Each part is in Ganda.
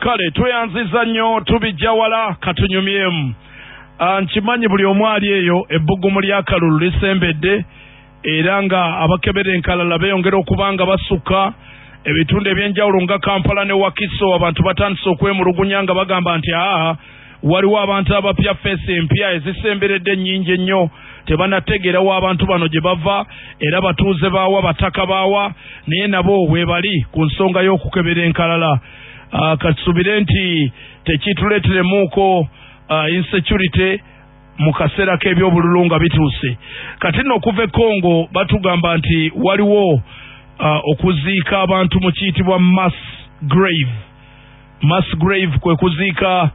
kale tweyanziza nnyo tubijja wala katunyumyemu. Nkimanyi buli omu ali eyo ebbugumu lya kalulu lisembedde era nga abakebera enkalala beeyongera okuba nga basukka ebitundu ebyenjawulo nga Kampala ne Wakiso. Abantu batandise okwemulugunya nga bagamba nti waliwo abantu abapya feesi empya ezisemberedde nnyingi ennyo, tebanategeerawo abantu bano gye bava era batuuze baawa bataka baawa naye nabo weebali ku nsonga y'okukebera enkalala. Kasubire nti tekituleeteremuuko insecurity mu kaseera k'ebyobululu nga bituuse. Kati nno okuva e Congo batugamba nti waliwo okuziika abantu mu kiyitibwa mass grave. Mass grave kwe kuziika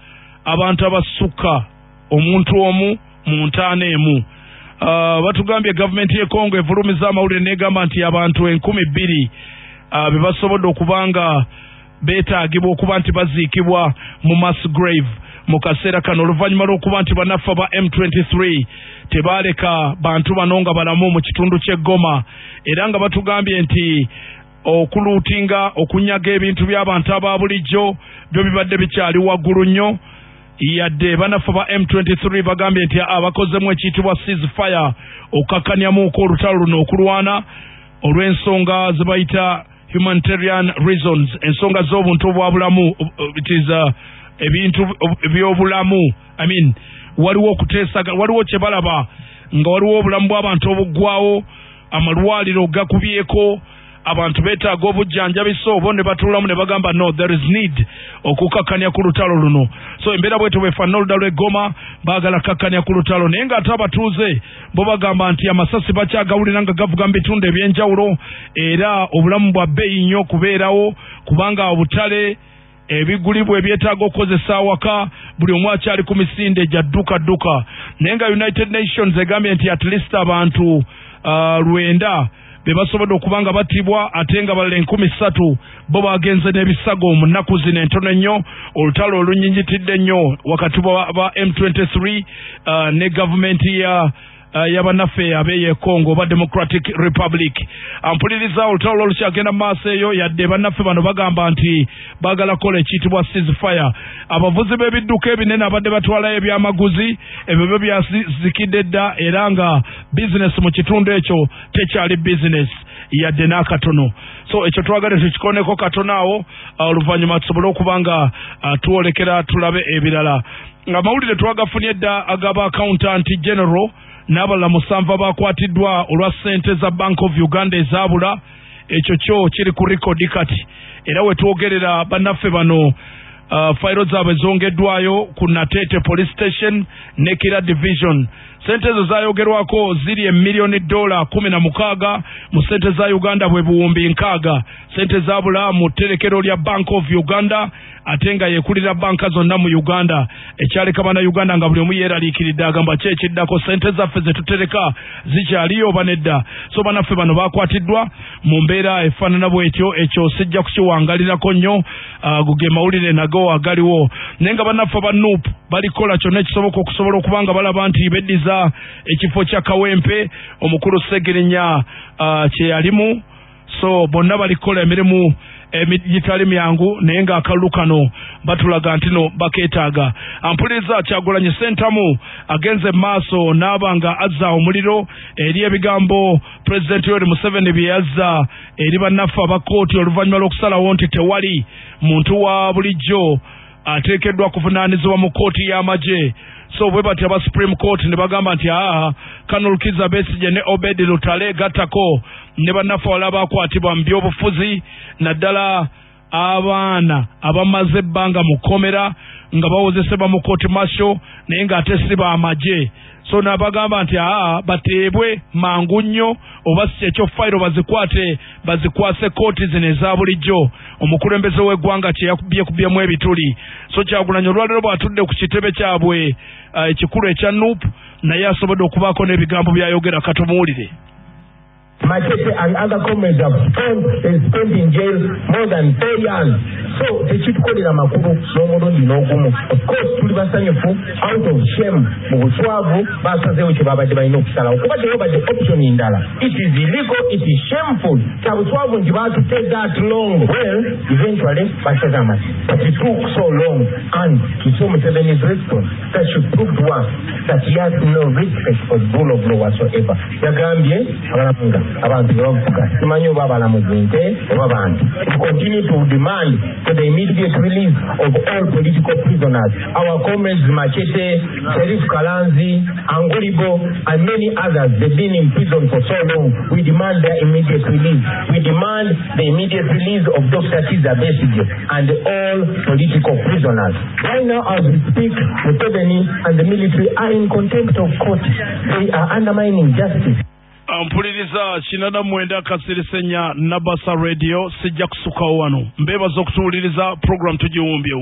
abantu abasukka omuntu omu mu ntaano emu. Batugambye gavumenti y'e Congo evulumiza amawulire n'egamba nti abantu 2,000 be basobodde okuba nga beetaagibwa okuba nti baziikibwa mu mass grave mu kaseera kano oluvannyuma lw'okuba nti bannaffe ba M23 tebaaleka bantu bano nga balamu mu kitundu ky'e Goma, era nga batugambye nti okuluutinga okunyaga ebintu by'abantu aba bulijjo byo bibadde bikyali waggulu nnyo. Yadde bannaffe ba M23 bagambye nti abakozemu ekiyitibwa ceasefire okukakkanyamuuko olutalo luno okulwana olw'ensonga ze bayita humanitarian reasons, ensonga z'obuntu obwabulamu, it is ebintu by'obulamu. Waliwo okuteesaga, waliwo kye balaba nga waliwo obulamu bw'abantu obuggwawo, amalwaliro gakubyeko, abantu beetaaga obujjanjabi, so bo ne batuulamu ne bagamba no, there is need okukakkanya ku lutalo luno. So embeera bwetyo bwefaanana oludda lw'e Goma baagala kakkanya ku lutalo, naye ng'ate abatuuze bo bagamba nti amasasi bakyagawulira nga gavuga mu bitundu ebyenjawulo era obulamu bwa bbeeyi nnyo okubeerawo kubanga obutale ebigulibwa ebyetaaga okukozesa awaka buli omu akyali ku misinde gya dduka. Naye nga United Nations egambye nti at least abantu 9 be basobodde okuba nga battibwa ate nga balala 3,000 bo bagenze n'ebisago mu nnaku zino entono ennyo. Olutalo olunyinjitidde nnyo wakati ba M23 ne gavumenti y'abannaffe ab'e Congo ba Democratic Republic. Ampuliriza olutalo olukyagenda mu maaso eyo yadde bannaffe bano bagamba nti baagala kola ekiyitibwa ceasefire. Abavuzi b'ebidduka ebinene abadde batwalayo ebyamaguzi ebyo byo byazikidde dda era nga bizinesi mu kitundu ekyo tekyali bizinesi yadde n'akatono. So ekyo twagala tukikoneko katono awo oluvannyuma tusobole okuba nga tuwolekera tulabe ebirala. Amawulire twagafunye dda agaba accountant general n'abalala 7 bakwatiddwa olwa ssente za Bank of Uganda ezaabula. Ekyo kyo kiri ku rekodi kati era wetwogerera bannaffe bano fayiro zaabwe zongeddwayo ku Natete Police Station ne Kira Division. Sente ezo zayogerwako ziri $1,16,000 mu sente za Uganda bwe buwumbi 6. Sente zaabula mu tterekero lya Bank of Uganda ate nga yekulira banka zonna mu Uganda. Ekyaleka bana Uganda nga buli omu yeeraliikiridde agamba kyekiddako sente zaffe ze tutereka zikyaliyo oba nedda. So bannaffe bano bakwatiddwa mu mbeera efaanana bw'etyo, ekyo sijja kukiwangalirako nnyo guge mawulire nago agaliwo. Naye nga bannaffe ba NUP balikola kyonna ekisoboka okusobola okuba nga balaba nti beddiza ekifo kya Kawempe omukulu Segirinya kye yalimu. So bonna balikola emirimu gitali myangu naye nga akalulu kano batulaga nti no bakeetaaga. Ampuliriza Kyagulanyi Ssentamu agenze maaso n'aba nga azza omuliro eri ebigambo President Yoweri Museveni bye yazza eri bannaffe abakooti oluvannyuma lw'okusalawo nti tewali muntu wa bulijjo ateekeddwa kuvunaanizibwa mu kooti y'amagye. So bwe bati aba Supreme Court ne bagamba nti Colonel Kizza Besigye ne Obed Lutale gattako ne bannaffe abalala bakwatibwa mu byobufuzi naddala abaana abamaze ebbanga mu kkomera nga bawozesebwa mu court martial naye ng'ate si b'amagye. So n'abagamba nti bateebwe mangu nnyo oba si ekyo fayiro bazikwase kooti zino eza bulijjo. Omukulembeze w'eggwanga kye yakubyekubyemu ebituli. So Kyagulanyi olwaleero bw'atudde ku kitebe kyabwe ekikulu ekya NUP naye asobodde okubaako n'ebigambo by'ayogera katumuwulire. Machete and other comrades have spent in jail more than 4 years. So the chief called Makuru, of course, Tulibasanyufu, out of shame, Muguswavu, Basazeo Chibaba Divino Sala, but the option in Dala. It is illegal, it is shameful. Kabuswavu Jiba to take that long. Well, eventually, Basazamas. But it took so long, and to so much of his response that should prove to us that he has no respect for the rule of law whatsoever. Yagambye, Abamunga, Abantu Robuka, Simanyo Babala Muginte, Babantu. We continue to demand for the immediate release of all political prisoners. Our comrades Machete, Sheriff Kalanzi, Anguribo, and many others, they've been in prison for so long. We demand their immediate release. We demand the immediate release of Dr. Kiza Besigye and all political prisoners. Right now, as we speak, Museveni and the military are in contempt of court. They are undermining justice. Mpuliriza kinana mwenda Kasirisenya Nabasa Radio sijja kusukawo wano mbebaza okutuwuliriza program tugiwumbye